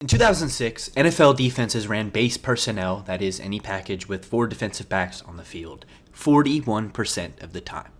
In 2006, NFL defenses ran base personnel, that is, any package with 4 defensive backs on the field, 41% of the time.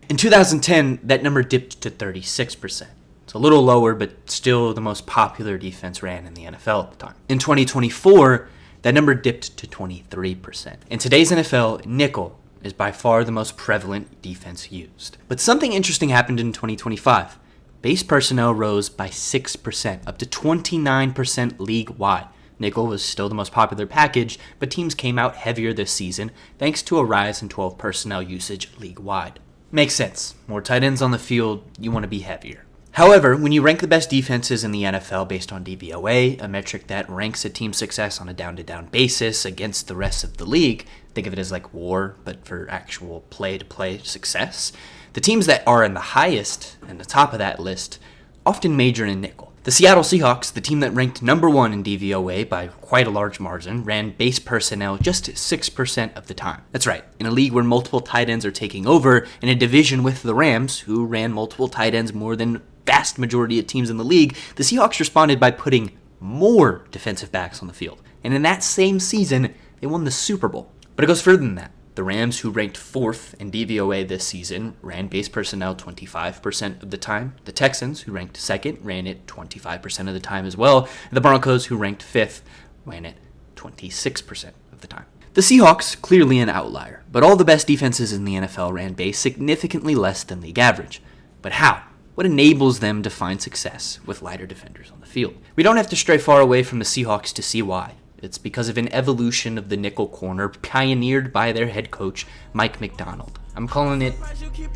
In 2010, that number dipped to 36%. It's a little lower, but still the most popular defense ran in the NFL at the time. In 2024, that number dipped to 23%. In today's NFL, nickel is by far the most prevalent defense used. But something interesting happened in 2025. Base personnel rose by 6%, up to 29% league-wide. Nickel was still the most popular package, but teams came out heavier this season thanks to a rise in 12 personnel usage league-wide. Makes sense. More tight ends on the field, you want to be heavier. However, when you rank the best defenses in the NFL based on DVOA, a metric that ranks a team's success on a down-to-down basis against the rest of the league, think of it as like war, but for actual play-to-play success, the teams that are in the highest and the top of that list often major in nickel. The Seattle Seahawks, the team that ranked number 1 in DVOA by quite a large margin, ran base personnel just 6% of the time. That's right, in a league where multiple tight ends are taking over, in a division with the Rams, who ran multiple tight ends more than vast majority of teams in the league, the Seahawks responded by putting more defensive backs on the field. And in that same season, they won the Super Bowl. But it goes further than that. The Rams, who ranked 4th in DVOA this season, ran base personnel 25% of the time. The Texans, who ranked 2nd, ran it 25% of the time as well. The Broncos, who ranked 5th, ran it 26% of the time. The Seahawks, clearly an outlier, but all the best defenses in the NFL ran base significantly less than league average. But how? What enables them to find success with lighter defenders on the field? We don't have to stray far away from the Seahawks to see why. It's because of an evolution of the nickel corner pioneered by their head coach, Mike McDonald. I'm calling it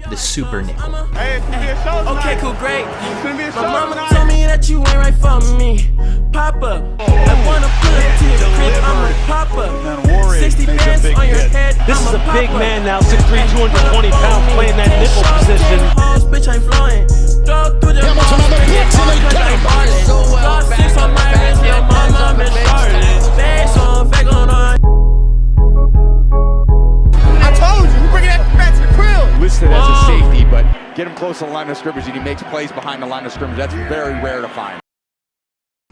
the super nickel. Hey, it's gonna be a show tonight. Okay, cool, great. It's gonna be a show tonight. My mama told me that you ain't right for me. Pop up. I wanna pull up to your crib. I'm a pop up. 60 bands on your head. This is a big man now, 6'3", 220 pounds, playing that nickel position. Bitch, I'm flowing. Throw through the walls, I'm ballin'. Got 6 on my wrist, your mama been starting. Face on, fake on. I told you, we bringing that back to the crib. Listed as a safety, but get him close to the line of scrimmage and he makes plays behind the line of scrimmage. That's very rare to find.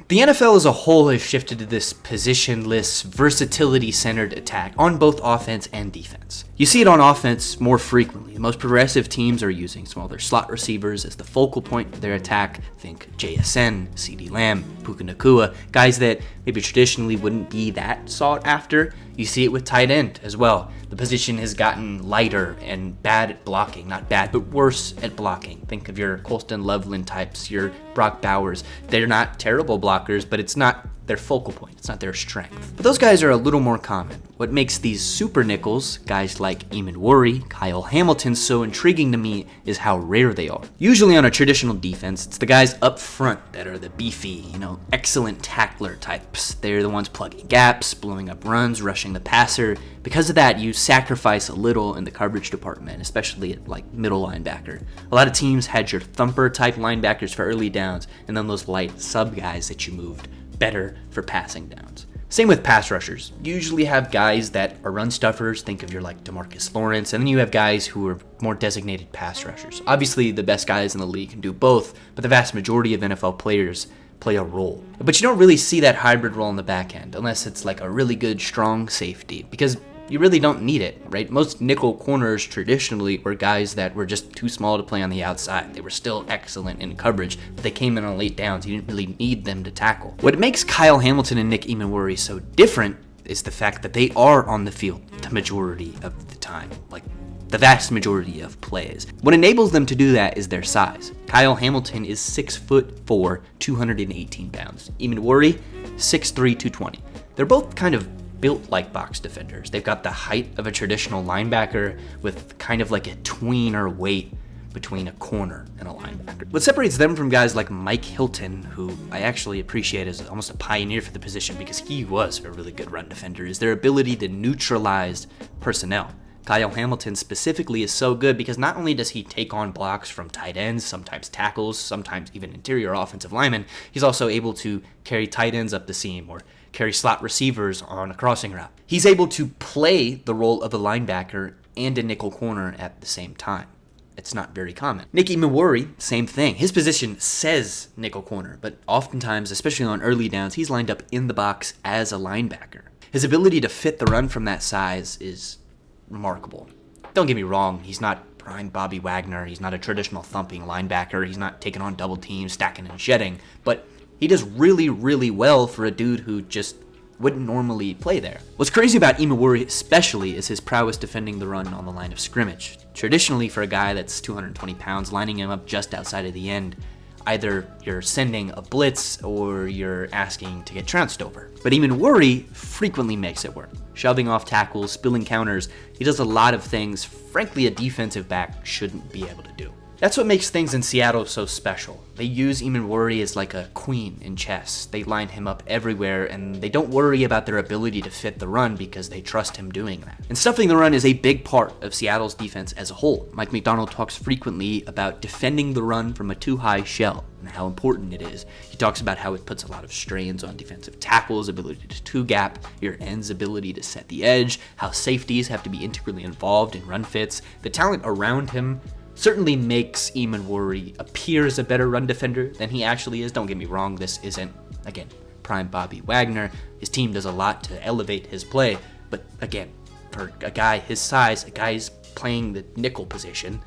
The NFL as a whole has shifted to this positionless, versatility-centered attack on both offense and defense. You see it on offense more frequently. The most progressive teams are using smaller slot receivers as the focal point of their attack. Think JSN, CeeDee Lamb, Puka Nacua, guys that maybe traditionally wouldn't be that sought after. You see it with tight end as well. The position has gotten lighter and bad at blocking. Not bad, but worse at blocking. Think of your Colston Loveland types, your Brock Bowers. They're not terrible blockers, but it's not their focal point. It's not their strength. But those guys are a little more common. What makes these super nickels, guys like Eamon Worry, Kyle Hamilton, so intriguing to me is how rare they are. Usually on a traditional defense, it's the guys up front that are the beefy, excellent tackler types. They're the ones plugging gaps, blowing up runs, rushing the passer. Because of that, you sacrifice a little in the coverage department, especially at middle linebacker. A lot of teams had your thumper type linebackers for early downs, and then those light sub guys that you moved better for passing downs. Same with pass rushers. You usually have guys that are run stuffers, think of your DeMarcus Lawrence, and then you have guys who are more designated pass rushers. Obviously, the best guys in the league can do both, but the vast majority of NFL players play a role. But you don't really see that hybrid role in the back end, unless it's like a really good, strong safety, because you really don't need it, right? Most nickel corners traditionally were guys that were just too small to play on the outside. They were still excellent in coverage, but they came in on late downs. You didn't really need them to tackle. What makes Kyle Hamilton and Nick Eamon so different is the fact that they are on the field the majority of the time, like the vast majority of plays. What enables them to do that is their size. Kyle Hamilton is 6'4", 218 pounds. Eamon 6'3", 220. They're both kind of built like box defenders. They've got the height of a traditional linebacker with kind of like a tweener weight between a corner and a linebacker. What separates them from guys like Mike Hilton, who I actually appreciate as almost a pioneer for the position because he was a really good run defender, is their ability to neutralize personnel. Kyle Hamilton specifically is so good because not only does he take on blocks from tight ends, sometimes tackles, sometimes even interior offensive linemen, he's also able to carry tight ends up the seam or carry slot receivers on a crossing route. He's able to play the role of a linebacker and a nickel corner at the same time. It's not very common. Nick Imawari, same thing. His position says nickel corner, but oftentimes, especially on early downs, he's lined up in the box as a linebacker. His ability to fit the run from that size is remarkable. Don't get me wrong, he's not prime Bobby Wagner, he's not a traditional thumping linebacker, he's not taking on double teams, stacking and shedding, but he does really, really well for a dude who just wouldn't normally play there. What's crazy about Imawari especially is his prowess defending the run on the line of scrimmage. Traditionally, for a guy that's 220 pounds, lining him up just outside of the end, either you're sending a blitz or you're asking to get trounced over. But Imawari frequently makes it work. Shoving off tackles, spilling counters, he does a lot of things, frankly, a defensive back shouldn't be able to do. That's what makes things in Seattle so special. They use Imawari as like a queen in chess. They line him up everywhere, and they don't worry about their ability to fit the run because they trust him doing that. And stuffing the run is a big part of Seattle's defense as a whole. Mike Macdonald talks frequently about defending the run from a too-high shell and how important it is. He talks about how it puts a lot of strains on defensive tackles, ability to two-gap, your end's ability to set the edge, how safeties have to be integrally involved in run fits. The talent around him certainly makes Imawari appear as a better run defender than he actually is. Don't get me wrong, this isn't, again, prime Bobby Wagner. His team does a lot to elevate his play, but again, for a guy his size, a guy's playing the nickel position,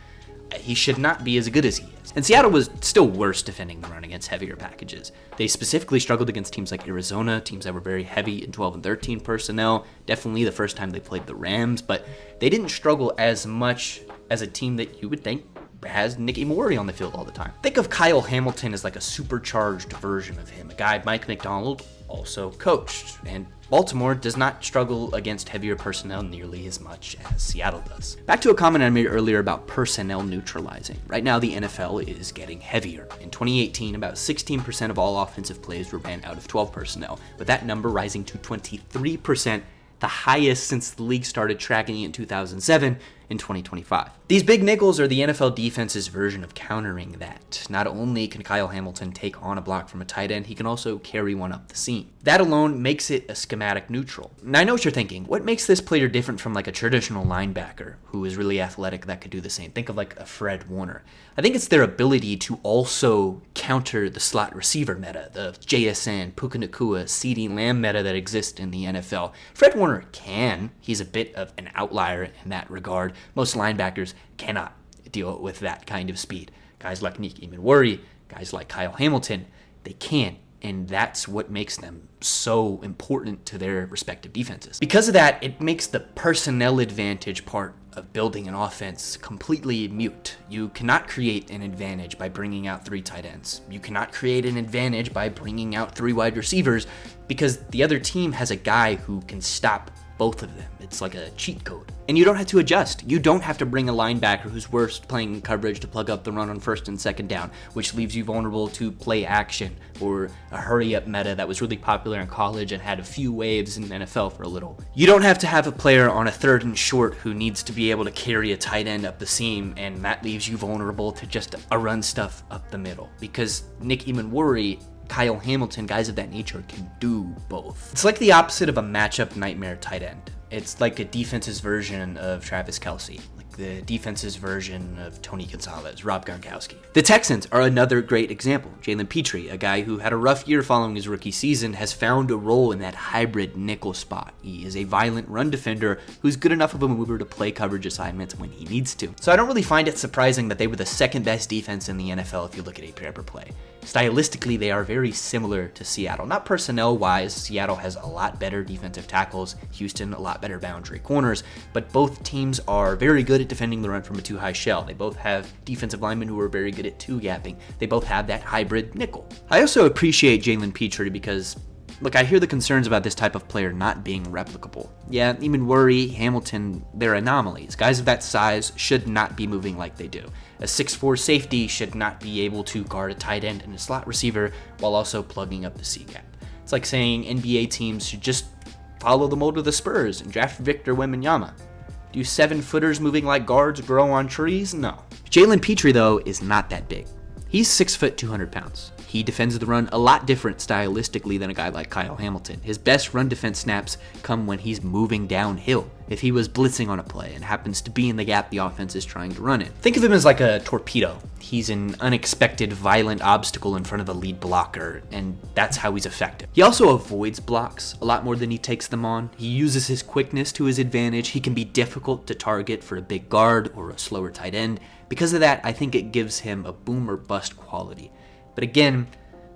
he should not be as good as he is. And Seattle was still worse defending the run against heavier packages. They specifically struggled against teams like Arizona, teams that were very heavy in 12 and 13 personnel, definitely the first time they played the Rams, but they didn't struggle as much as a team that you would think has Nick Imawari on the field all the time. Think of Kyle Hamilton as like a supercharged version of him, a guy Mike Macdonald also coached, and Baltimore does not struggle against heavier personnel nearly as much as Seattle does. Back to a comment I made earlier about personnel neutralizing. Right now, the NFL is getting heavier. In 2018, about 16% of all offensive plays were ran out of 12 personnel, with that number rising to 23%, the highest since the league started tracking it in 2007 in 2025. These big nickels are the NFL defense's version of countering that. Not only can Kyle Hamilton take on a block from a tight end, he can also carry one up the seam. That alone makes it a schematic neutral. Now I know what you're thinking. What makes this player different from like a traditional linebacker who is really athletic that could do the same? Think of like a Fred Warner. I think it's their ability to also counter the slot receiver meta, the JSN, Puka Nacua, CeeDee Lamb meta that exists in the NFL. Fred Warner can. He's a bit of an outlier in that regard. Most linebackers cannot deal with that kind of speed. Guys like Nick Imawari, guys like Kyle Hamilton, they can. And that's what makes them so important to their respective defenses. Because of that, it makes the personnel advantage part of building an offense completely mute. You cannot create an advantage by bringing out 3 tight ends. You cannot create an advantage by bringing out 3 wide receivers because the other team has a guy who can stop both of them. It's like a cheat code. And you don't have to adjust. You don't have to bring a linebacker who's worse playing coverage to plug up the run on first and second down, which leaves you vulnerable to play action or a hurry-up meta that was really popular in college and had a few waves in the NFL for a little. You don't have to have a player on a 3rd and short who needs to be able to carry a tight end up the seam, and that leaves you vulnerable to just a run stuff up the middle. Because Nick Imawari, Kyle Hamilton, guys of that nature can do both. It's like the opposite of a matchup nightmare tight end. It's like a defense's version of Travis Kelce, like the defense's version of Tony Gonzalez, Rob Gronkowski. The Texans are another great example. Jalen Petrie, a guy who had a rough year following his rookie season, has found a role in that hybrid nickel spot. He is a violent run defender who's good enough of a mover to play coverage assignments when he needs to. So I don't really find it surprising that they were the 2nd best defense in the NFL if you look at APR per play. Stylistically, they are very similar to Seattle. Not personnel-wise, Seattle has a lot better defensive tackles, Houston a lot better boundary corners, but both teams are very good at defending the run from a too-high shell. They both have defensive linemen who are very good at two-gapping. They both have that hybrid nickel. I also appreciate Jalen Petrie because, look, I hear the concerns about this type of player not being replicable. Yeah, Imawari, Hamilton, they're anomalies. Guys of that size should not be moving like they do. A 6'4 safety should not be able to guard a tight end and a slot receiver while also plugging up the C-gap. It's like saying NBA teams should just follow the mold of the Spurs and draft Victor Wembanyama. Do 7-footers moving like guards grow on trees? No. Jalen Petrie, though, is not that big. He's 6 foot 200 pounds. He defends the run a lot different stylistically than a guy like Kyle Hamilton. His best run defense snaps come when he's moving downhill. If he was blitzing on a play and happens to be in the gap the offense is trying to run in. Think of him as like a torpedo. He's an unexpected, violent obstacle in front of the lead blocker, and that's how he's effective. He also avoids blocks a lot more than he takes them on. He uses his quickness to his advantage. He can be difficult to target for a big guard or a slower tight end. Because of that, I think it gives him a boom or bust quality. But again,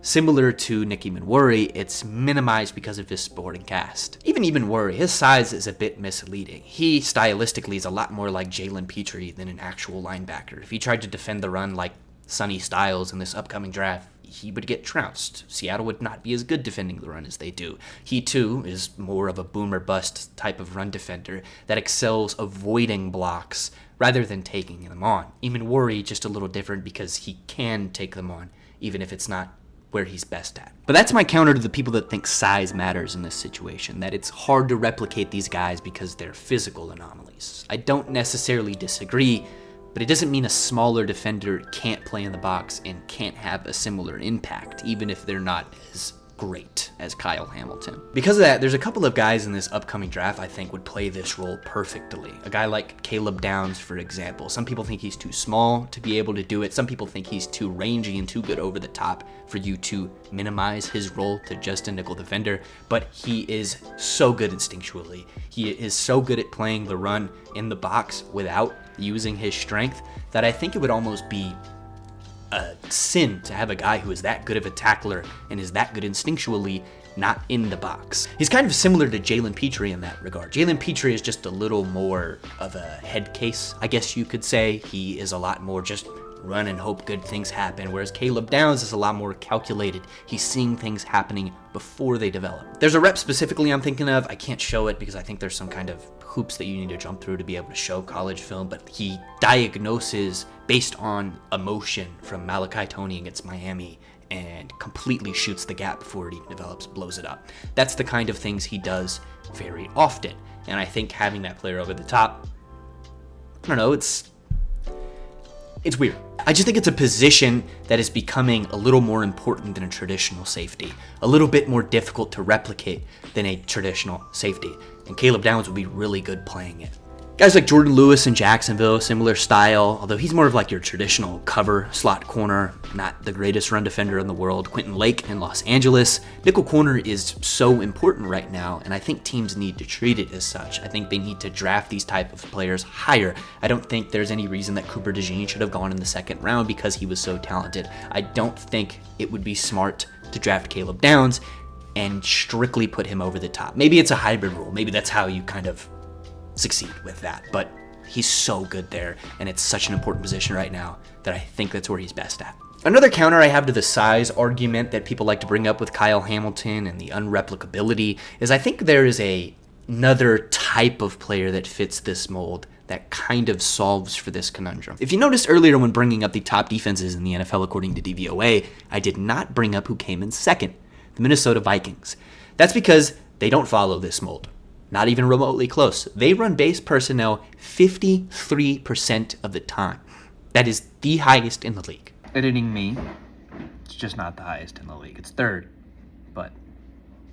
similar to Nicky Manwari, it's minimized because of his sporting cast. Even Manwari, his size is a bit misleading. He stylistically is a lot more like Jalen Petrie than an actual linebacker. If he tried to defend the run like Sonny Styles in this upcoming draft, he would get trounced. Seattle would not be as good defending the run as they do. He too is more of a boom or bust type of run defender that excels avoiding blocks rather than taking them on. Manwari just a little different because he can take them on, even if it's not where he's best at. But that's my counter to the people that think size matters in this situation, that it's hard to replicate these guys because they're physical anomalies. I don't necessarily disagree, but it doesn't mean a smaller defender can't play in the box and can't have a similar impact, even if they're not as great as Kyle Hamilton. Because of that, there's a couple of guys in this upcoming draft I think would play this role perfectly. A guy like Caleb Downs, for example. Some people think he's too small to be able to do it. Some people think he's too rangy and too good over the top for you to minimize his role to just a nickel defender, but he is so good instinctually. He is so good at playing the run in the box without using his strength that I think it would almost be a sin to have a guy who is that good of a tackler and is that good instinctually not in the box. He's kind of similar to Jalen Petrie in that regard. Jalen Petrie is just a little more of a head case, I guess you could say. He is a lot more just run and hope good things happen, whereas Caleb Downs is a lot more calculated. He's seeing things happening before they develop. There's a rep specifically I'm thinking of. I can't show it because I think there's some kind of hoops that you need to jump through to be able to show college film, but he diagnoses based on emotion from Malachi Toney against Miami and completely shoots the gap before it even develops, blows it up. That's the kind of things he does very often, and I think having that player over the top, I don't know, it's weird. I just think it's a position that is becoming a little more important than a traditional safety, a little bit more difficult to replicate than a traditional safety, and Caleb Downs would be really good playing it. Guys like Jordan Lewis in Jacksonville, similar style, although he's more of like your traditional cover slot corner, not the greatest run defender in the world. Quentin Lake in Los Angeles. Nickel corner is so important right now, and I think teams need to treat it as such. I think they need to draft these type of players higher. I don't think there's any reason that Cooper DeJean should have gone in the second round because he was so talented. I don't think it would be smart to draft Caleb Downs and strictly put him over the top. Maybe it's a hybrid rule. Maybe that's how you kind of succeed with that, but he's so good there, and it's such an important position right now that I think that's where he's best at. Another counter I have to the size argument that people like to bring up with Kyle Hamilton and the unreplicability is I think there is another type of player that fits this mold that kind of solves for this conundrum. If you noticed earlier when bringing up the top defenses in the NFL according to DVOA, I did not bring up who came in second, the Minnesota Vikings. That's because they don't follow this mold. Not even remotely close. They run base personnel 53% of the time. That is the highest in the league. Editing me, it's just not the highest in the league. It's third, but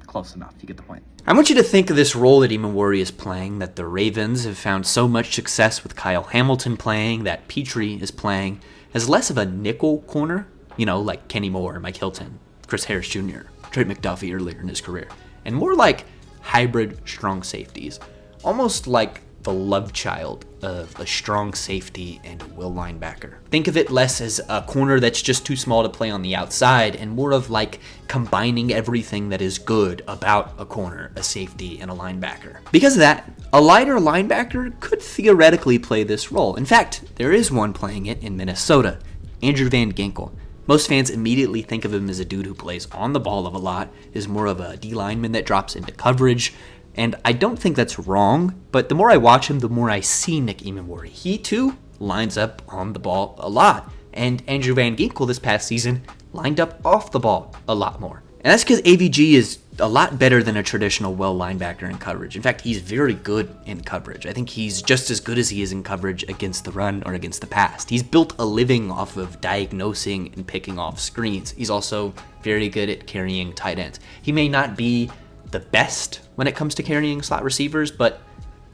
close enough. You get the point. I want you to think of this role that Manwari is playing, that the Ravens have found so much success with Kyle Hamilton playing, that Petrie is playing, as less of a nickel corner, like Kenny Moore, Mike Hilton, Chris Harris Jr., Trey McDuffie earlier in his career, and more like hybrid strong safeties, almost like the love child of a strong safety and a will linebacker. Think of it less as a corner that's just too small to play on the outside and more of like combining everything that is good about a corner, a safety, and a linebacker. Because of that, a lighter linebacker could theoretically play this role. In fact, there is one playing it in Minnesota, Andrew Van Ginkel. Most fans immediately think of him as a dude who plays on the ball of a lot, is more of a D lineman that drops into coverage, and I don't think that's wrong, but the more I watch him, the more I see Nicky Manwari. He too lines up on the ball a lot, and Andrew Van Ginkel this past season lined up off the ball a lot more. And that's because AVG is a lot better than a traditional will linebacker in coverage. In fact, he's very good in coverage. I think he's just as good as he is in coverage against the run or against the pass. He's built a living off of diagnosing and picking off screens. He's also very good at carrying tight ends. He may not be the best when it comes to carrying slot receivers, but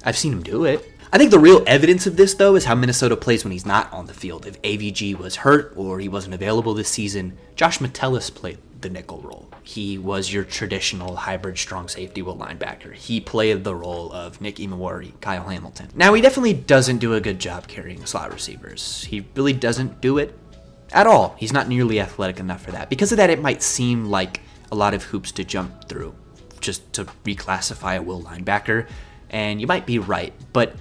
I've seen him do it. I think the real evidence of this, though, is how Minnesota plays when he's not on the field. If AVG was hurt or he wasn't available this season, Josh Metellus played the nickel role. He was your traditional hybrid strong safety will linebacker. He played the role of Nick Imawari, Kyle Hamilton. Now, he definitely doesn't do a good job carrying slot receivers. He really doesn't do it at all. He's not nearly athletic enough for that. Because of that, it might seem like a lot of hoops to jump through just to reclassify a will linebacker, and you might be right, but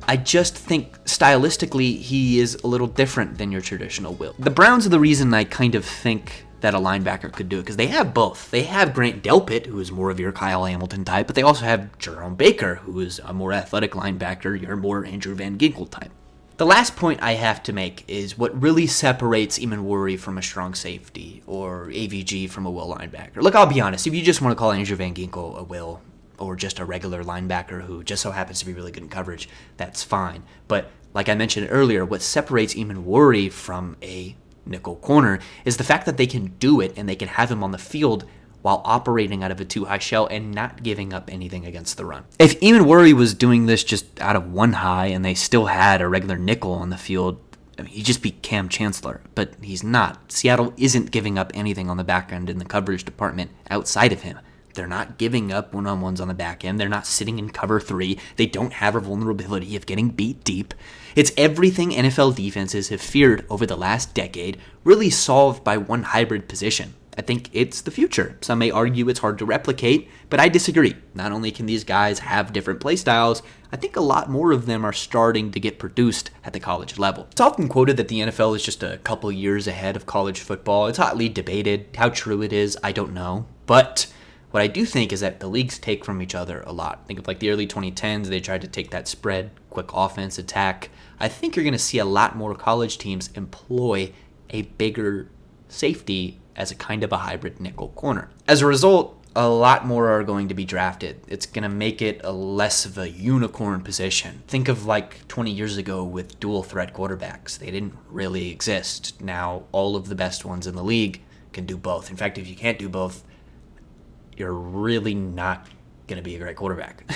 I just think stylistically he is a little different than your traditional will. The Browns are the reason I kind of think that a linebacker could do it, because they have both. They have Grant Delpit, who is more of your Kyle Hamilton type, but they also have Jerome Baker, who is a more athletic linebacker, your more Andrew Van Ginkel type. The last point I have to make is what really separates Imawari from a strong safety or AVG from a will linebacker. Look, I'll be honest, if you just want to call Andrew Van Ginkel a will, or just a regular linebacker who just so happens to be really good in coverage, that's fine. But like I mentioned earlier, what separates Imawari from a nickel corner is the fact that they can do it and they can have him on the field while operating out of a too-high shell and not giving up anything against the run. If Imawari was doing this just out of one high and they still had a regular nickel on the field, I mean, he'd just be Cam Chancellor, but he's not. Seattle isn't giving up anything on the back end in the coverage department outside of him. They're not giving up one-on-ones on the back end. They're not sitting in cover 3. They don't have a vulnerability of getting beat deep. It's everything NFL defenses have feared over the last decade, really solved by one hybrid position. I think it's the future. Some may argue it's hard to replicate, but I disagree. Not only can these guys have different play styles, I think a lot more of them are starting to get produced at the college level. It's often quoted that the NFL is just a couple years ahead of college football. It's hotly debated. How true it is, I don't know. But what I do think is that the leagues take from each other a lot. Think of like the early 2010s, they tried to take that spread, quick offense attack. I think you're going to see a lot more college teams employ a bigger safety as a kind of a hybrid nickel corner. As a result, a lot more are going to be drafted. It's going to make it a less of a unicorn position. Think of like 20 years ago with dual threat quarterbacks. They didn't really exist. Now all of the best ones in the league can do both. In fact, if you can't do both, you're really not going to be a great quarterback.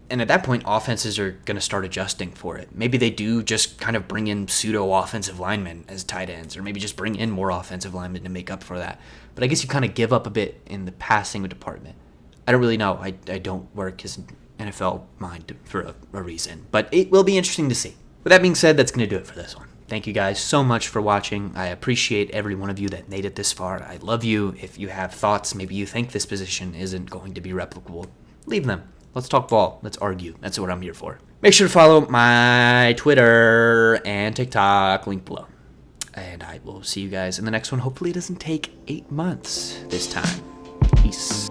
And at that point, offenses are going to start adjusting for it. Maybe they do just kind of bring in pseudo-offensive linemen as tight ends, or maybe just bring in more offensive linemen to make up for that. But I guess you kind of give up a bit in the passing department. I don't really know. I don't work as an NFL mind for a reason. But it will be interesting to see. With that being said, that's going to do it for this one. Thank you guys so much for watching. I appreciate every one of you that made it this far. I love you. If you have thoughts, maybe you think this position isn't going to be replicable, leave them. Let's talk ball. Let's argue. That's what I'm here for. Make sure to follow my Twitter and TikTok, link below. And I will see you guys in the next one. Hopefully it doesn't take 8 months this time. Peace.